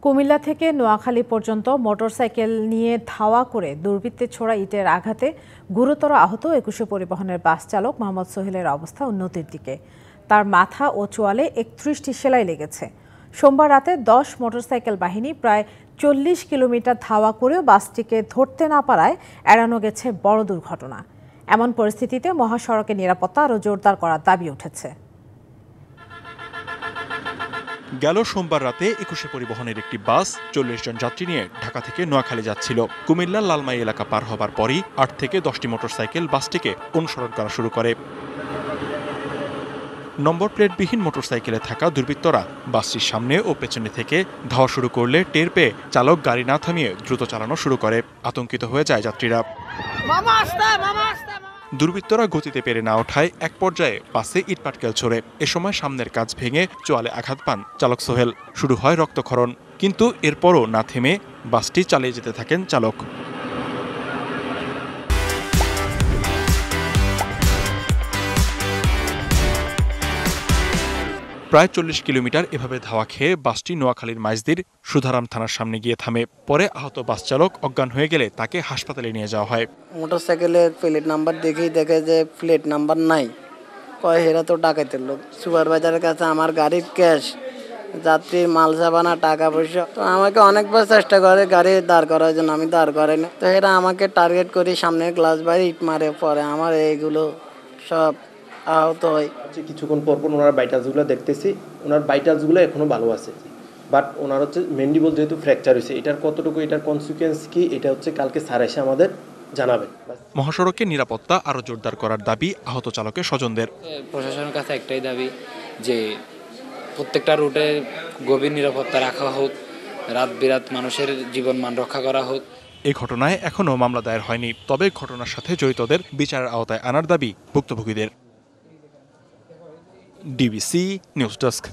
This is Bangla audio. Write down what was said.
কুমিল্লা থেকে নোয়াখালী পর্যন্ত মোটরসাইকেল নিয়ে ধাওয়া করে দুর্বৃত্তের ছোড়া ইটের আঘাতে গুরুতর আহত ২১ পরিবহনের বাস চালক মোহাম্মদ সোহেলের অবস্থা উন্নতির দিকে। তার মাথা ও চোয়ালে ৩১টি সেলাই লেগেছে। সোমবার রাতে ১০ মোটরসাইকেল বাহিনী প্রায় ৪০ কিলোমিটার ধাওয়া করেও বাসটিকে ধরতে না পারায় এড়ানো গেছে বড় দুর্ঘটনা। এমন পরিস্থিতিতে মহাসড়কের নিরাপত্তা আরও জোরদার করার দাবি উঠেছে। গেল সোমবার রাতে ২১ পরিবহনের একটি বাস ৪০ জন যাত্রী নিয়ে ঢাকা থেকে নোয়াখালী যাচ্ছিল। কুমিল্লার লালমাই এলাকা পার হবার পরই ৮ থেকে ১০টি মোটরসাইকেল বাসটিকে অনুসরণ করা শুরু করে। নম্বর প্লেটবিহীন মোটরসাইকেলে থাকা দুর্বৃত্তরা বাসটির সামনে ও পেছনে থেকে ধাওয়া শুরু করলে টের পেয়ে চালক গাড়ি না থামিয়ে দ্রুত চালানো শুরু করে। আতঙ্কিত হয়ে যায় যাত্রীরা। দুর্বৃত্তরা গতিতে পেরে না ওঠায় এক পর্যায়ে বাসে ইটপাটকেল ছোড়ে। এ সময় সামনের কাচ ভেঙে চোয়ালে আঘাত পান চালক সোহেল। শুরু হয় রক্তক্ষরণ, কিন্তু এরপরও না থেমে বাসটি চালিয়ে যেতে থাকেন চালক। প্রায় ৪০ কিলোমিটার এভাবে ধাওয়া খেয়ে বাসটি নোয়াখালীর মাইজদির সুধারাম থানার সামনে গিয়ে থামে। পরে আহত বাস চালক অজ্ঞান হয়ে গেলে তাকে হাসপাতালে নিয়ে যাওয়া হয়। মোটরসাইকেলের প্লেট নাম্বার দেখে যে প্লেট নাম্বার নাই, কয় হেরা তো ডাকাইতের লোক। সুপারভাইজারের কাছে আমার গাড়ির ক্যাশ, যাত্রীর মাল সাবানা, টাকা পয়সা, তো আমাকে অনেকবার চেষ্টা করে গাড়ি দাঁড় করার জন্য, আমি দাঁড় করাই না। তো এরা আমাকে টার্গেট করে সামনের গ্লাস বাইরে ইট মারে, পরে আমার এইগুলো সব আহত হয়। কিছুক্ষণ পর ওনার বাইটাসগুলো দেখতেছি, ওনার বাইটাসগুলো এখনো ভালো আছে, বাট ওনার হচ্ছে ম্যান্ডিবল যেহেতু ফ্র্যাকচার হয়েছে, এটার কতটুকু, এটার কনসিকুয়েন্স কি, এটা হচ্ছে কালকে স্যার এসে আমাদের জানাবেন। মহাসড়কের নিরাপত্তা আরও জোরদার করার দাবি আহত চালকের স্বজনদের। প্রশাসনের কাছে একটাই দাবি যে প্রত্যেকটা রুটে গভীর নিরাপত্তা রাখা হোক, রাত বিরাত মানুষের জীবন মান রক্ষা করা হোক। এই ঘটনায় এখনও মামলা দায়ের হয়নি, তবে ঘটনার সাথে জড়িতদের বিচারের আওতায় আনার দাবি ভুক্তভোগীদের। DBC news desk.